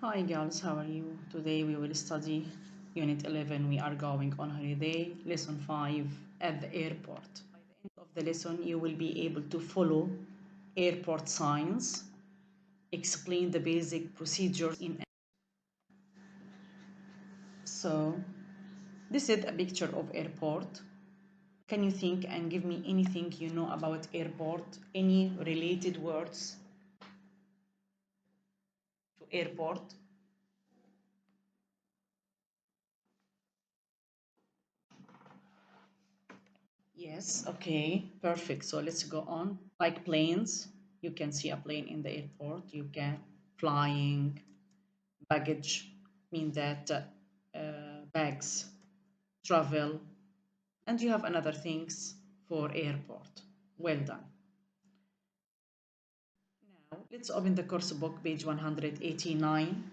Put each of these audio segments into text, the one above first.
Hi girls, how are you? Today we will study Unit 11. We are going on holiday, Lesson 5 at the airport. By the end of the lesson, you will be able to follow airport signs, explain the basic procedures in. So, this is a picture of airport. Can you think and give me anything you know about airport? Any related words to airport? Yes, okay, perfect. So let's go on. Like planes, you can see a plane in the airport. You can flying, baggage, mean that bags, travel, and you have another things for airport. Well done. Now let's open the course book, page 189,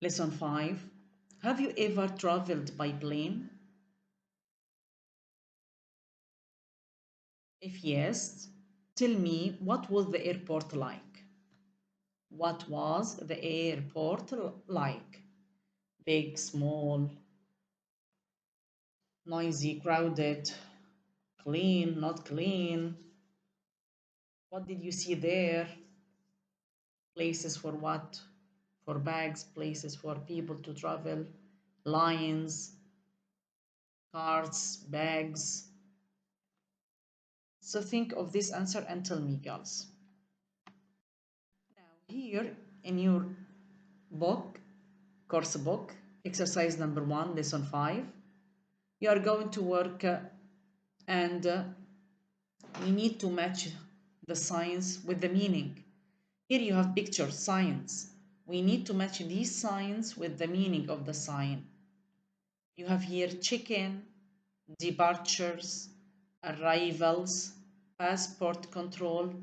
lesson 5. Have you ever traveled by plane? If yes, tell me what was the airport like? What was the airport like? Big, small, noisy, crowded, clean, not clean? What did you see there? Places for what? For bags, places for people to travel, lines, carts, bags. So think of this answer and tell me, girls. Now, here in your book, course book, exercise number 1, lesson 5, you are going to work and we need to match the signs with the meaning. Here you have picture signs. We need to match these signs with the meaning of the sign. You have here check-in, departures, arrivals, passport control,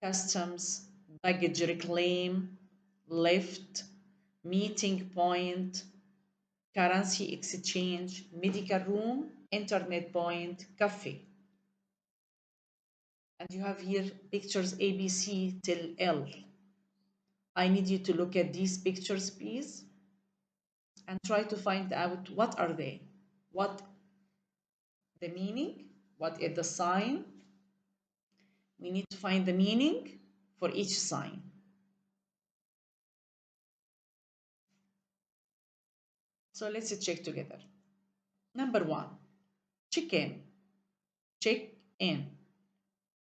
customs, baggage reclaim, lift, meeting point, currency exchange, medical room, internet point, cafe. And you have here pictures ABC till L. I need you to look at these pictures, please, and try to find out what are they, what the meaning, what is the sign. We need to find the meaning for each sign. So let's check together. Number 1, check in. Check in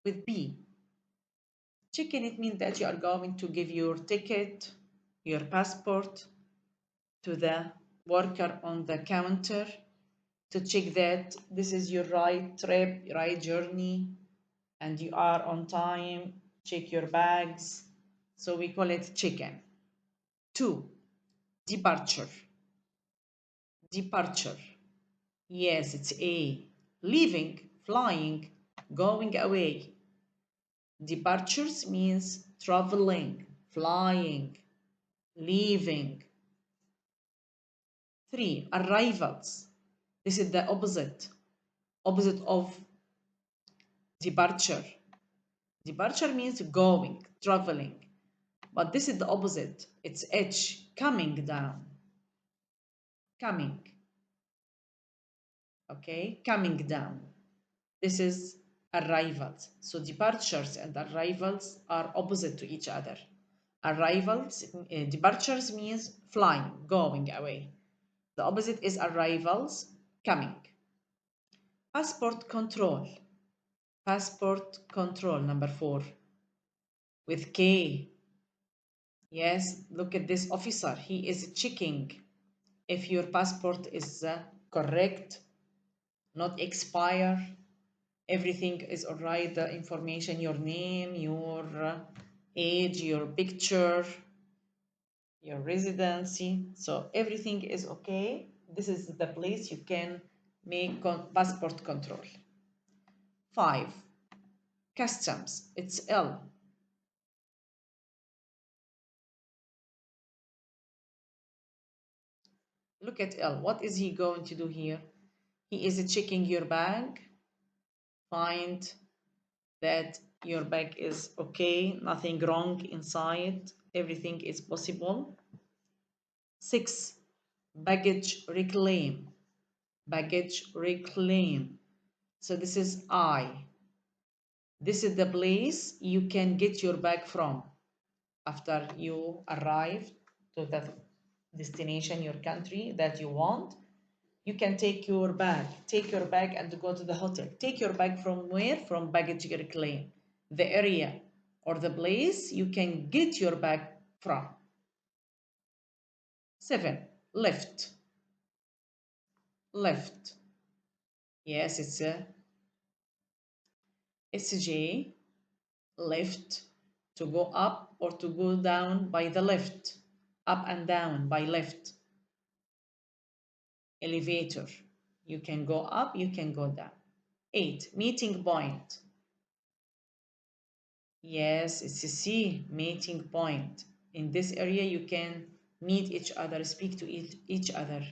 with B. Check in, it means that you are going to give your ticket, your passport to the worker on the counter to check that this is your right trip, right journey, and you are on time. Check your bags. So we call it check-in. 2, departure. Departure. Yes, it's A. Leaving, flying, going away. Departures means traveling, flying, leaving. 3, arrivals. This is the opposite of departure. Departure means going, traveling. But this is the opposite. It's H, coming down. Coming. Okay, coming down. This is arrivals. So departures and arrivals are opposite to each other. Arrivals, departures means flying, going away. The opposite is arrivals, coming. Passport control. Passport control, number 4. With K. Yes, look at this officer. He is checking if your passport is correct, not expire. Everything is all right. The information, your name, your age, your picture, your residency. So everything is okay. This is the place you can make passport control. 5, customs. It's L. Look at L. What is he going to do here? He is checking your bag, find that your bag is okay, nothing wrong inside, everything is possible. 6. Baggage reclaim. Baggage reclaim. So this is I. This is the place you can get your bag from after you arrive to the destination, your country that you want. You can take your bag. Take your bag and go to the hotel. Take your bag from where? From baggage reclaim. The area or the place you can get your bag from. 7. Lift. Lift. Yes, it's a SJ. Lift. To go up or to go down by the lift. Up and down by lift. Elevator. You can go up, you can go down. 8. Meeting point. Yes, it's a C, meeting point. In this area, you can meet each other, speak to each other.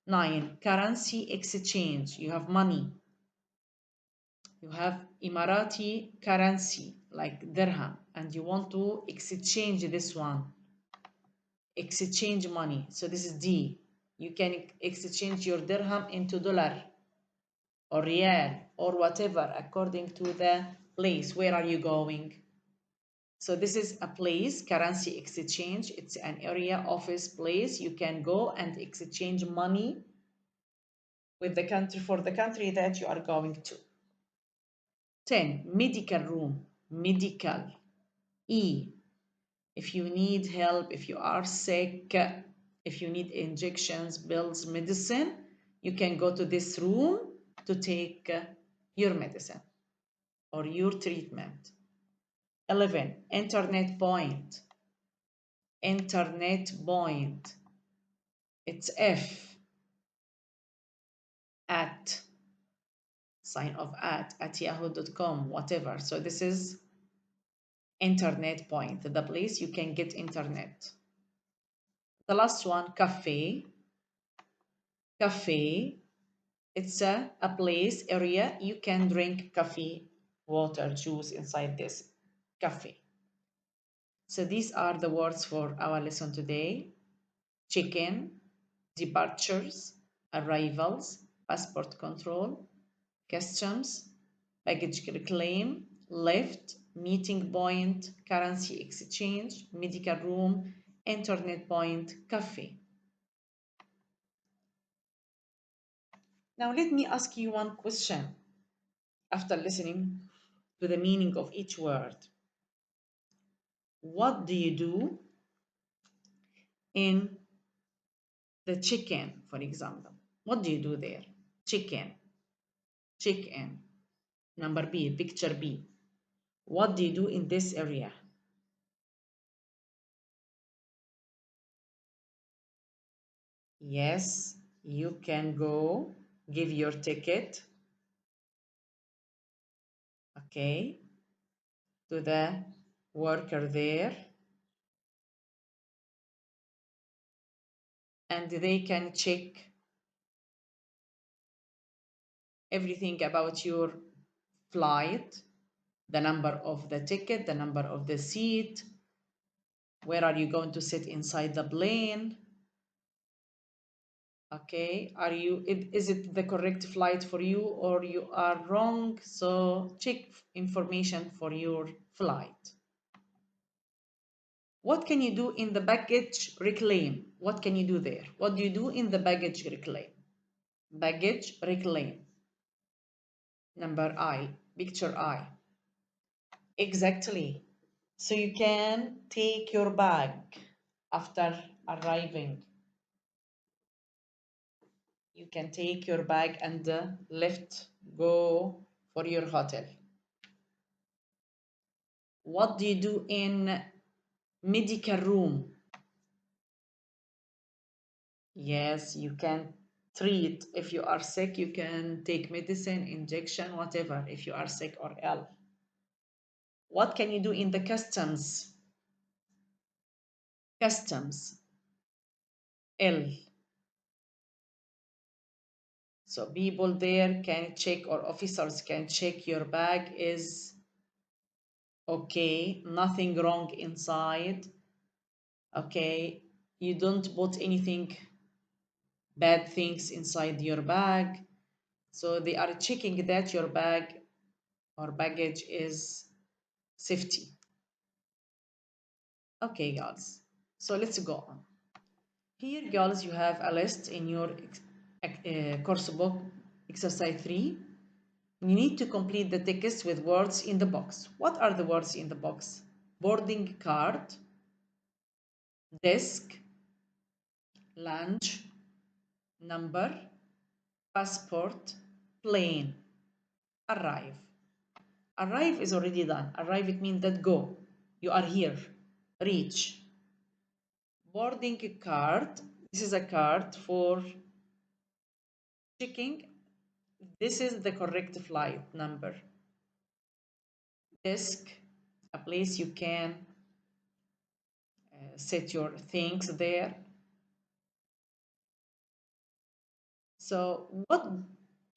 9. Currency exchange. You have money. You have Emirati currency, like dirham, and you want to exchange this one. Exchange money. So this is D. You can exchange your dirham into dollar or real or whatever according to the place. Where are you going? So this is a place, currency exchange. It's an area, office, place. You can go and exchange money with the country for the country that you are going to. 10. Medical room. Medical. E. If you need help, if you are sick, if you need injections, pills, medicine, you can go to this room to take your medicine or your treatment. 11. Internet point. Internet point. It's F, at, sign of at yahoo.com, whatever. So this is internet point, the place you can get internet. The last one, cafe. Cafe, it's a place, area, you can drink coffee, water, juice inside this cafe. So these are the words for our lesson today. Check-in, departures, arrivals, passport control, customs, baggage reclaim, lift, meeting point, currency exchange, medical room, internet point, cafe. Now let me ask you one question after listening to the meaning of each word. What do you do in the check-in, for example? What do you do there? Check-in, check-in. Number B, picture B. What do you do in this area? Yes, you can go give your ticket, okay, to the worker there, and they can check everything about your flight, the number of the ticket, the number of the seat, where are you going to sit inside the plane, okay, is it the correct flight for you or you are wrong? So check information for your flight. What can you do in the baggage reclaim? What can you do there? What do you do in the baggage reclaim? Baggage reclaim. Number I, picture I. Exactly. So you can take your bag after arriving. You can take your bag and lift, go for your hotel. What do you do in medical room? Yes, you can treat. If you are sick, you can take medicine, injection, whatever, if you are sick or ill. What can you do in the customs? Customs, L. So people there can check, or officers can check your bag is Okay, nothing wrong inside. Okay, you don't put anything bad things inside your bag. So they are checking that your bag or baggage is safety. Okay, girls. So let's go on. Here, girls, you have a list in your course book, exercise 3. You need to complete the text with words in the box. What are the words in the box? Boarding card, desk, lunch, number, passport, plane, arrive. Arrive is already done. Arrive, it means that go. You are here. Reach. Boarding card. This is a card for checking. This is the correct flight number. Desk, a place you can set your things there. So what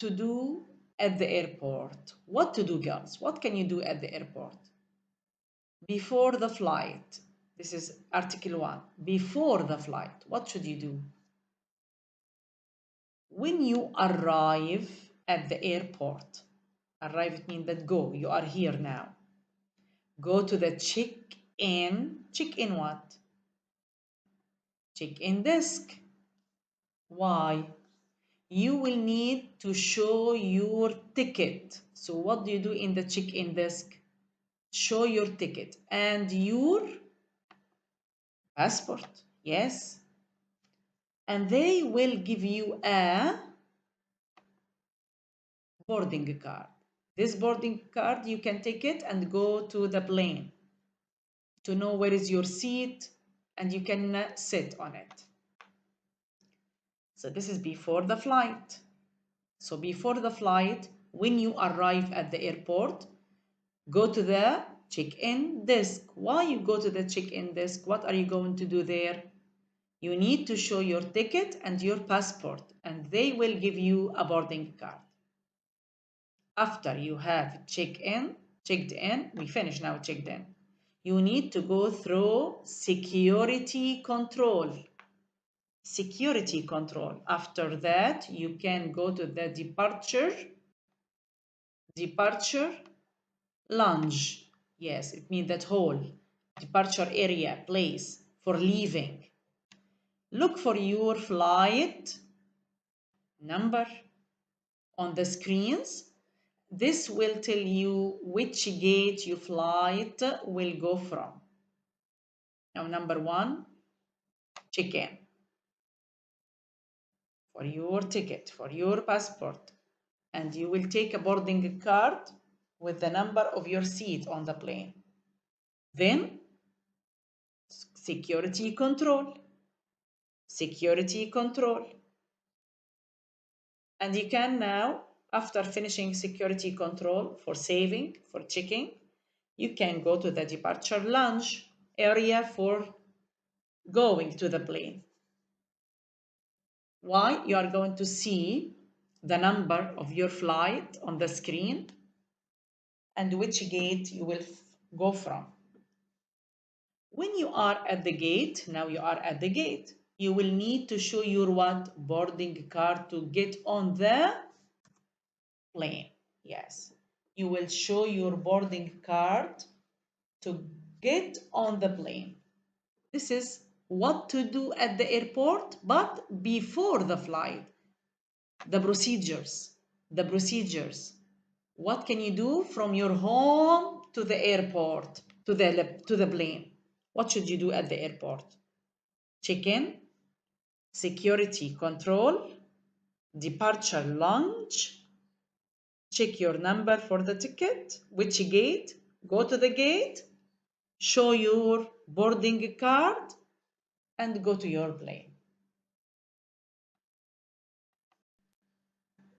to do at the airport? What to do, girls? What can you do at the airport? Before the flight. This is article 1. Before the flight, what should you do? When you arrive at the airport, arrive means that go, you are here now. Go to the check-in. Check-in what? Check-in desk. Why? You will need to show your ticket. So what do you do in the check-in desk? Show your ticket and your passport. Yes. And they will give you a boarding card. This boarding card, you can take it and go to the plane to know where is your seat and you can sit on it. So this is before the flight. So before the flight, when you arrive at the airport, go to the check-in desk. Why you go to the check-in desk? What are you going to do there? You need to show your ticket and your passport, and they will give you a boarding card. After you have checked in, we finish now checked in. You need to go through security control. Security control. After that, you can go to the departure lounge. Yes, it means that whole departure area, place for leaving. Look for your flight number on the screens. This will tell you which gate your flight will go from. Now, number 1, check-in. For your ticket, for your passport, and you will take a boarding card with the number of your seat on the plane. Then, security control. Security control. And you can now, after finishing security control for saving, for checking, you can go to the departure lounge area for going to the plane. Why? You are going to see the number of your flight on the screen and which gate you will go from. When you are at the gate, now you are at the gate, you will need to show your what? Boarding card to get on the plane. Yes, you will show your boarding card to get on the plane. This is what to do at the airport, but before the flight. The procedures. The procedures. What can you do from your home to the airport, to the plane? What should you do at the airport? Check-in, security control, departure lounge, check your number for the ticket, which gate, go to the gate, show your boarding card, and go to your plane.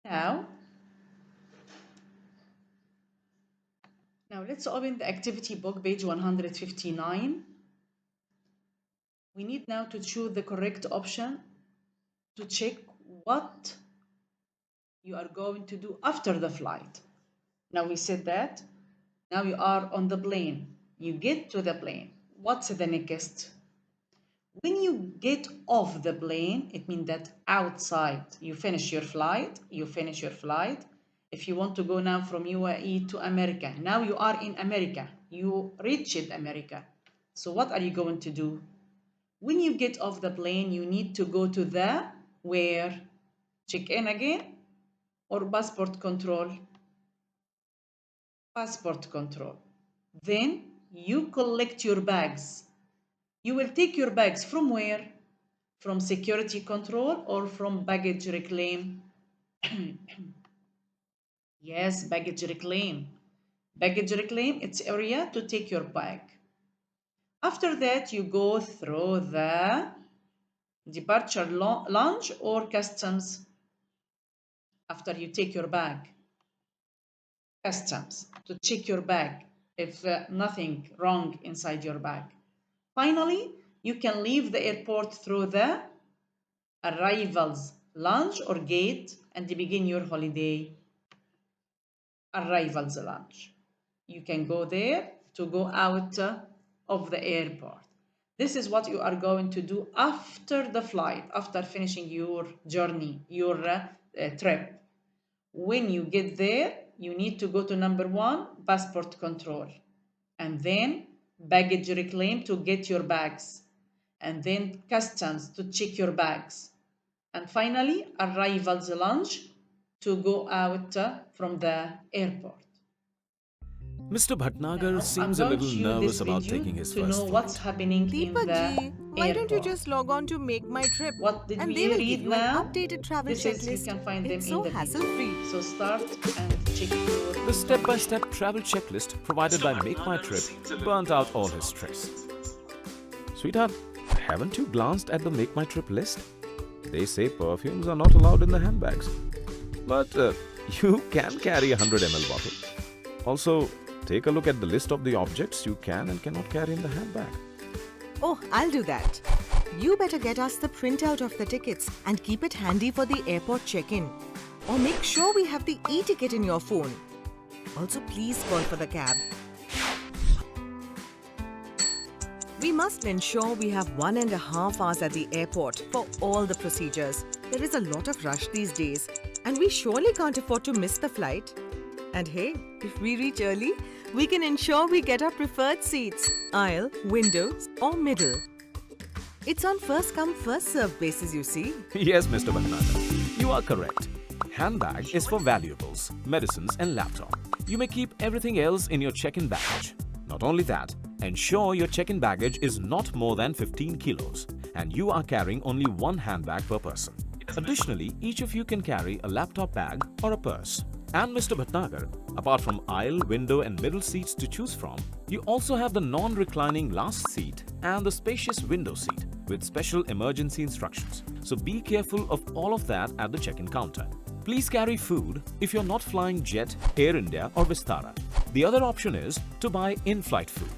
Now let's open the activity book, page 159. We need now to choose the correct option to check what you are going to do after the flight. Now we said that Now you are on the plane. You get to the plane. What's the next? When you get off the plane, it means that outside you finish your flight. If you want to go now from UAE to America, now you are in America. You reached America. So what are you going to do? When you get off the plane, you need to go to the where? Check-in again or passport control? Passport control. Then you collect your bags. You will take your bags from where? From security control or from baggage reclaim? Yes, baggage reclaim. Baggage reclaim, it's area to take your bag. After that, you go through the departure lounge or customs. After you take your bag, customs to check your bag if nothing wrong inside your bag. Finally, you can leave the airport through the arrivals lounge or gate and begin your holiday. Arrivals lounge. You can go there to go out of the airport. This is what you are going to do after the flight, after finishing your journey, your trip. When you get there, you need to go to number 1, passport control, and then baggage reclaim to get your bags, and then customs to check your bags, and finally arrivals lounge to go out from the airport. Mr. Bhatnagar Now, seems I'm a going little to use nervous this about video taking his to first know flight. what's happening in Deepak the ji, why don't you airport. just log on to Make My Trip What did and we they will read give you now? an updated travel This is, you checklist. can find them It's in so the video. hassle-free. So start and check your The step-by-step travel checklist provided by Make My Trip burnt out all his stress. Sweetheart, haven't you glanced at the Make My Trip list? They say perfumes are not allowed in the handbags. But you can carry a 100 ml bottle. Also, take a look at the list of the objects you can and cannot carry in the handbag. Oh, I'll do that. You better get us the printout of the tickets and keep it handy for the airport check-in. Or make sure we have the e-ticket in your phone. Also, please call for the cab. We must ensure we have 1.5 hours at the airport for all the procedures. There is a lot of rush these days, and we surely can't afford to miss the flight. And hey, if we reach early, we can ensure we get our preferred seats, aisle, windows, or middle. It's on first-come, first-served basis, you see. Yes, Mr. Bhatnagar, you are correct. Handbag is for valuables, medicines and laptop. You may keep everything else in your check-in baggage. Not only that, ensure your check-in baggage is not more than 15 kilos and you are carrying only one handbag per person. Additionally, each of you can carry a laptop bag or a purse. And Mr. Bhatnagar, apart from aisle, window and middle seats to choose from, you also have the non-reclining last seat and the spacious window seat with special emergency instructions. So be careful of all of that at the check-in counter. Please carry food if you're not flying Jet, Air India or Vistara. The other option is to buy in-flight food.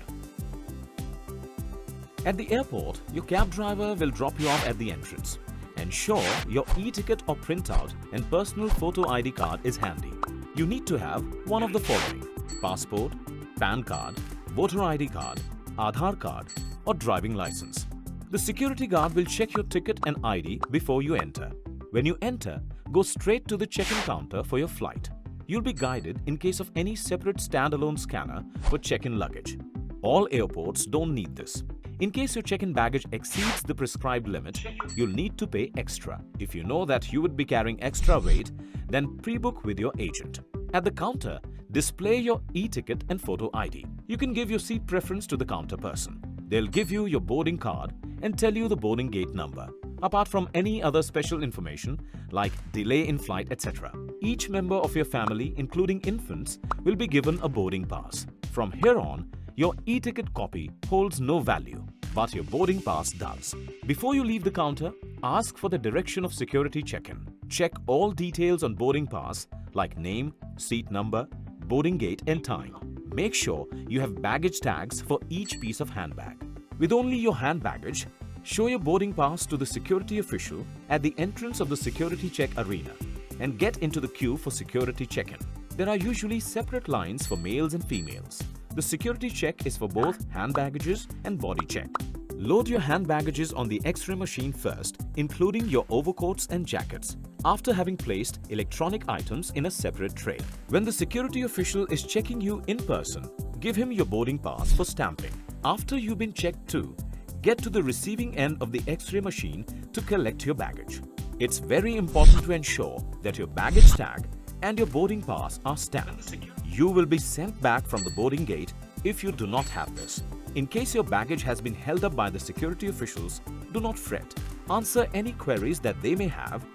At the airport, your cab driver will drop you off at the entrance. Ensure your e-ticket or printout and personal photo ID card is handy. You need to have one of the following: passport, PAN card, voter ID card, Aadhaar card or driving license. The security guard will check your ticket and ID before you enter. When you enter, go straight to the check-in counter for your flight. You'll be guided in case of any separate standalone scanner for check-in luggage. All airports don't need this. In case your check-in baggage exceeds the prescribed limit, you'll need to pay extra. If you know that you would be carrying extra weight, then pre-book with your agent. At the counter, display your e-ticket and photo ID. You can give your seat preference to the counter person. They'll give you your boarding card and tell you the boarding gate number. Apart from any other special information like delay in flight, etc. Each member of your family, including infants, will be given a boarding pass. From here on, your e-ticket copy holds no value, but your boarding pass does. Before you leave the counter, ask for the direction of security check-in. Check all details on boarding pass like name, seat number, boarding gate and time. Make sure you have baggage tags for each piece of handbag. With only your hand baggage, show your boarding pass to the security official at the entrance of the security check arena and get into the queue for security check-in. There are usually separate lines for males and females. The security check is for both hand baggages and body check. Load your hand baggages on the X-ray machine first, including your overcoats and jackets, after having placed electronic items in a separate tray. When the security official is checking you in person, give him your boarding pass for stamping. After you've been checked too, get to the receiving end of the X-ray machine to collect your baggage. It's very important to ensure that your baggage tag and your boarding pass are stamped. You will be sent back from the boarding gate if you do not have this. In case your baggage has been held up by the security officials, do not fret. Answer any queries that they may have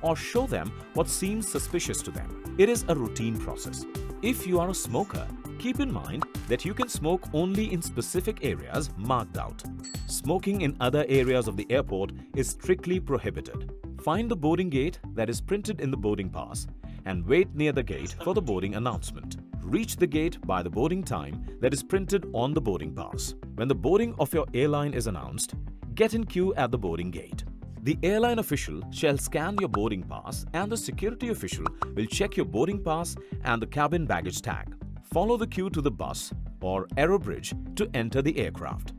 or show them what seems suspicious to them. It is a routine process. If you are a smoker, keep in mind that you can smoke only in specific areas marked out. Smoking in other areas of the airport is strictly prohibited. Find the boarding gate that is printed in the boarding pass and wait near the gate for the boarding announcement. Reach the gate by the boarding time that is printed on the boarding pass. When the boarding of your airline is announced, get in queue at the boarding gate. The airline official shall scan your boarding pass and the security official will check your boarding pass and the cabin baggage tag. Follow the queue to the bus or aerobridge to enter the aircraft.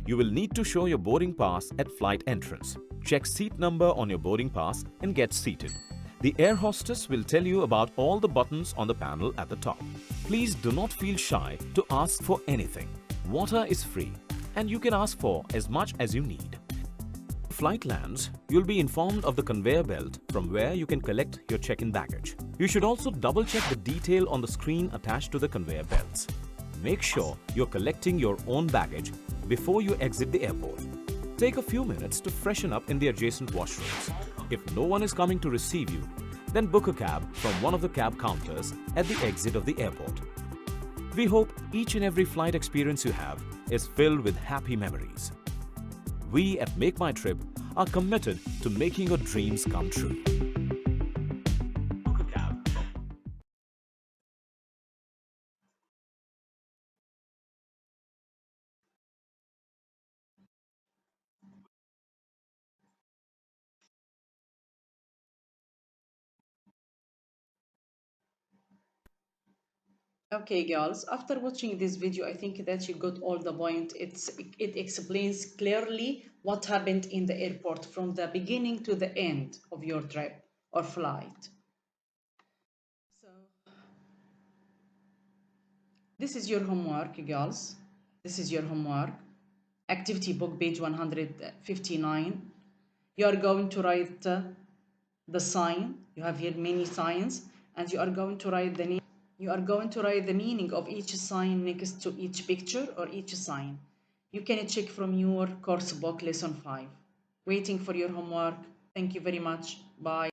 You will need to show your boarding pass at flight entrance. Check seat number on your boarding pass and get seated. The air hostess will tell you about all the buttons on the panel at the top. Please do not feel shy to ask for anything. Water is free and you can ask for as much as you need. When the flight lands, you'll be informed of the conveyor belt from where you can collect your check-in baggage. You should also double-check the detail on the screen attached to the conveyor belts. Make sure you're collecting your own baggage before you exit the airport. Take a few minutes to freshen up in the adjacent washrooms. If no one is coming to receive you, then book a cab from one of the cab counters at the exit of the airport. We hope each and every flight experience you have is filled with happy memories. We at Make My Trip are committed to making your dreams come true. Okay, girls, after watching this video, I think that you got all the point. It explains clearly what happened in the airport from the beginning to the end of your trip or flight. So, this is your homework, girls. This is your homework. Activity book, page 159. You are going to write the sign. You have here many signs, and you are going to write the name. You are going to write the meaning of each sign next to each picture or each sign. You can check from your course book, lesson 5. Waiting for your homework. Thank you very much. Bye.